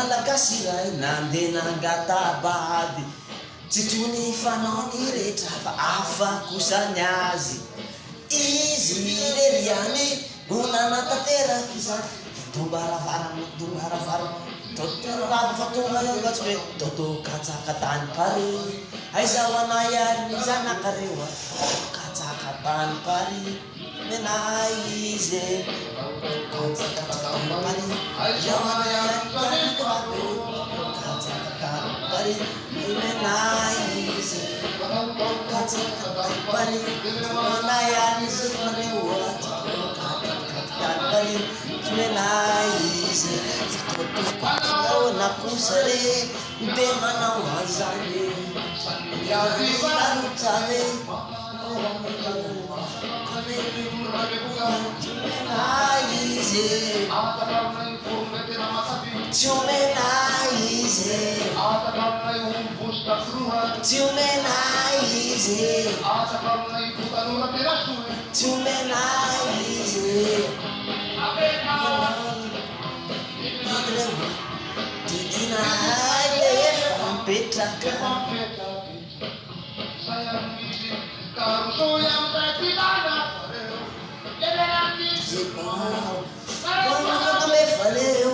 malagasy iray nandeha nangatabady tsy toy ny fanao ny rehetra fa afa kosa ny azy izy leriany no nanatanteraky izany dombaravarana totorava fa tonga eo gatsy hoe toto katsaka tany pare aiza ho anay ary ny zanakareo katsaka tany pare menay izy katsaka tany pare aiza ho anay ary ny zanakareo katsaka tany pare menay izy katsaka tany pare menay ary ny zanakareo menay izy fitotokoao na kosa re mbe manao azany yarotsare menay izy tsy menay izy tsy menay izy tsy menay izy Didinay lefa mipetraka me valeo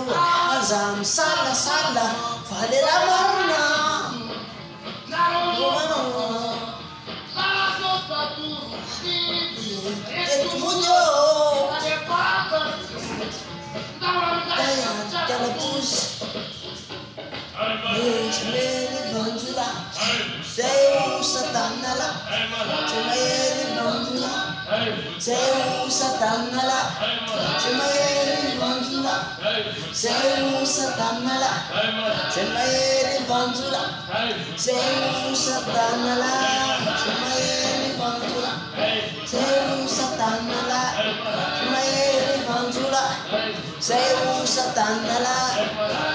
aza misalasala valera marina etovonyo Calabouche, Mary Vandula, Seu Satanala, Mary Vandula, Seu Satanala, Mary Vandula, Seu Satanala, Mary Vandula, Seu Satanala, Mary Vandula, Seu Satanala, Mary Vandula. Seu Satanala,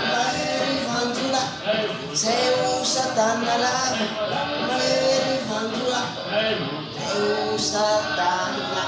Mary Vandula, Seu Satanala, Mary Vandula, Seu Satanala.